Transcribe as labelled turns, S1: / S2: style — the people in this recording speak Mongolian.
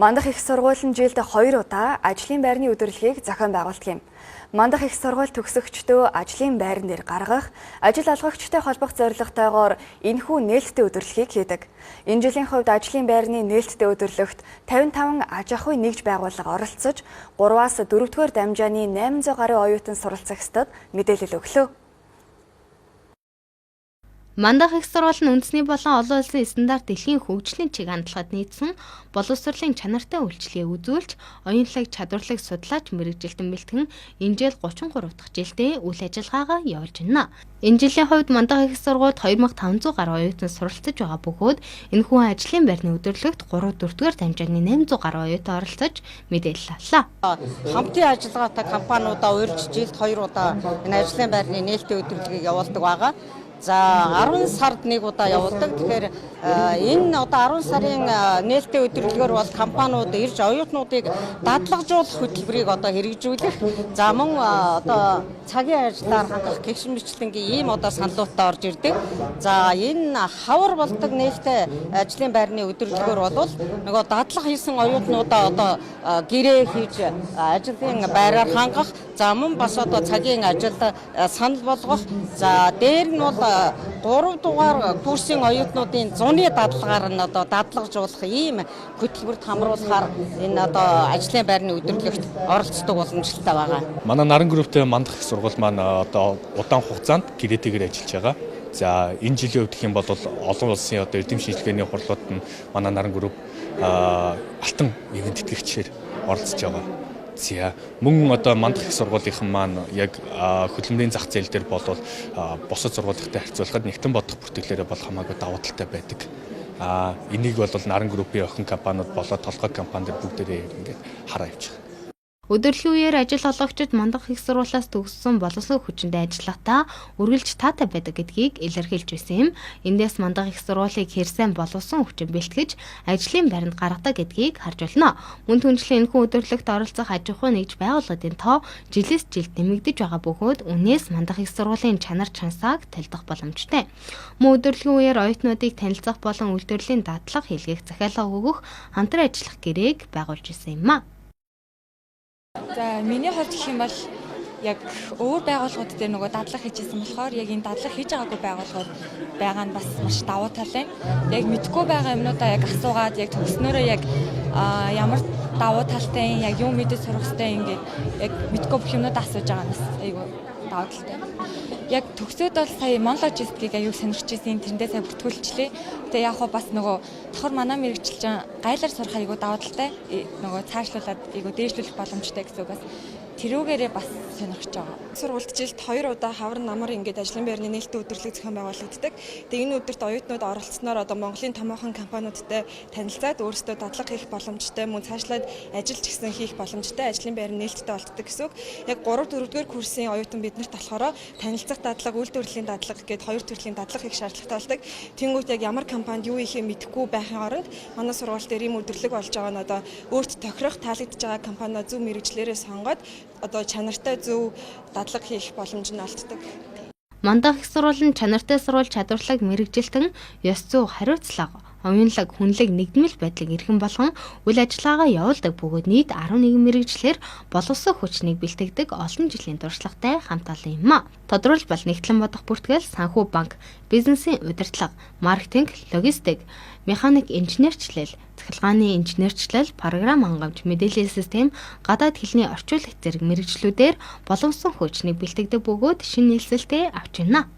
S1: Мандах их сургууль нь жилд 2 удаа ажлын байрны өдөрлөгийг зохион байгуулдаг юм. Мандах их сургууль төгсөгчдөө ажлын байран дээр гаргах, ажил олгогчтой холбох зорилготойгоор энэхүү нээлттэй өдөрлөгийг хийдэг. Энэ жилийн хувьд ажлын байрны нээлттэй өдөрлөгт 55 аж ахуйн нэгж байгууллага оролцож, 3-аас 4-р дамжааны 800 гаруй оюутан суралцагчдад мэдээлэл өглөө.
S2: Мандах их сургууль нь үндэсний болон олон улсын стандарт дэлхийн хөгжлийн чиг хандлагад нийцсэн боловсролын чанартай үйлчлэгийг үзүүлж, оюунлаг чадварлаг судлаач мэргэжилтэн бэлтгэн энэ жил 33 дахь жилдээ үйл ажиллагаагаа явуулж байна. Энэ жилийн хувьд Мандах их сургуульд 2500 гаруй оюутан суралцж байгаа бөгөөд энэхүү ажлын байрны өдөрлөгт 3-4-р дамжааны 800 гаруй оюутан оролцож мэдээлэл авлаа.
S3: Хамтын ажиллагаатай компаниудаа урьж жилд 2 удаа энэ ажлын байрны нээлттэй өдөрлөгийг явуулдаг байгаа. За 10 сард нэг удаа явуулдаг. Тэгэхээр энэ одоо 10 сарын нээлттэй өдөрлөгөөр бол компаниуд ирж оюутнуудыг дадлагжуулах хөтөлбөрийг одоо хэрэгжүүлэх. За мөн одоо цагийн ажлаар хангах гэгшин бичлэнгийн ийм одоо саналуудтай орж ирдэг. За энэ хавар болдог нээлттэй ажлын байрны өдөрлөгөөр бол нөгөө дадлага хийсэн оюутнуудаа одоо гэрээ хийж ажлын байраар хангах. За мөн бас одоо цагийн ажилд санал болгох. За дээр нь бол 3 дугаар курсын оюутнуудын зуны дадлагаар нь одоо дадлагжуулах ийм хөтөлбөрт хамруулахаар энэ одоо ажлын байрны өдөрлөгт оролцдог боломжтой байгаа.
S4: Манай Наран групптэй Мандах их сургууль маань одоо удаан хугацаанд гэрээтэйгээр ажиллаж байгаа. За энэ жилийн хувьд гэх юм бол олон улсын одоо эрдэм шинжилгээний хурлууд нь манай Наран групп алтан ивент тэтгэгчээр оролцож байгаа. За мөн одоо Мандах их сургуулийн маань яг хөдөлмөрийн зах зээл дээр болвол бусад сургуулийнхтай харьцуулахад нэгтэн бодох бүртгэлээрээ бол хамаагүй давуу талтай байдаг. Энийг бол Наран группийн охин компаниуд болоод толгой компаниуд бүгдээрээ ингээд хараа явж байгаа.
S2: Өдөрлөгийн үеэр ажил олгогчид Мандах их сургуулиас төгссөн боловсон хүчиндээ ажиллахдаа үргэлж таатай байдаг гэдгийг илэрхийлж байсан юм. Эндээс Мандах их сургуулийг хэрсэн боловсон хүчин бэлтгэж ажлын байранд гаргадаг гэдгийг харж байна. Мөн түншлэн энэхүү өдөрлөгт оролцох аж ахуйн нэгж байгууллагын тоо жилээс жилд нэмэгдэж байгаа бөгөөд үнээс Мандах их сургуулийн чанар чансааг талдах боломжтой. Мөн өдөрлөгийн үеэр оюутнуудыг танилцах болон үйлдвэрлэлийн дадлага хийлгэх захиалга өгөх хамтран ажиллах гэрээг байгуулж ирсэн юм а.
S5: За миний хувьд гэх юм бол яг өөр байгууллагууд дээр нөгөө дадлага хийжсэн болохоор яг энэ дадлага хийж байгаагүй байгууллагууд байгаа нь бас маш давуу тал байна. Яг мэдгүй байгаа юмнуудаа яг асуугаад яг төгснөөрөө яг ямар давуу талтай яг юу мэдээ сурах хэрэгтэй ингээд яг мэдгүй бүх юмнуудаа асууж байгаа нь бас айгүй давуу талтай. Яг төгсөөд бол сая монлогистикийг аюул сонирхчихсэн тэрэндээ сая бүртгүүлчлээ. Тэгээ яг хоо бас нөгөө давхар манай мэрэгчлэн гайлаар сурах аюул давуу талтай нөгөө цаашлуулад аюул дээшлүүлэх боломжтой гэсэн үг бас тэрүүгээрээ бас сонирхож байгаа.
S6: Сургуульд жилд 2 удаа хавар намар ингээд ажлын байрны нээлттэй өдөрлөг зохион байгуулагддаг. Тэгээ энэ өдөрт оюутнууд оролцсноор одоо Монголын томоохон компаниудтай танилцаад өөрсдөө дадлага хийх боломжтой, мөн цаашлаад ажил ч гэсэн хийх боломжтой ажлын байрны нээлттэй болтдог гэсэн үг. Яг 3-4-р курсын оюутан биднэрт болохоор танилцах дадлага, үйлдвэрлэлийн дадлага гээд 2 төрлийн дадлага хийх шаардлагатай болдог. Тэнгүүт яг ямар компанид юу хийхээ мэдэхгүй байхын оронд манай сургууль дээр ийм өдөрлөг болж байгаа нь одоо өөрт тохирох таалагдж байгаа компаниа зөв мэрэгчлэрээ сонгоод одоо чанартай зөв дадлага хийх боломж нь олддог.
S2: Мандах их сургууль нь чанартай сурвалж чадварлаг мэргэжилтэн ёс зүй хариуцлага, оюунлаг, хүнлэг нэгдмэл байдлыг эргэн болгон үйл ажиллагаагаа явуулдаг бөгөөд нийт 11 мэргэжлэр боловсон хүчнийг бэлтгэдэг олон жилийн туршлагатай хамт олон юм а. Тодруулж бол нэгтлэн бодох бүртгэл, санхүү банк, бизнесийн удирдлага, маркетинг, логистик, механик инженерчлэл, цахилгааны инженерчлэл, програм хангамж, мэдээллийн систем, гадаад хэлний орчуулагч зэрэг мэргэжлүүдээр боловсон хүчнийг бэлтгэдэг бөгөөд шинэ нийслэлтэй авч байна.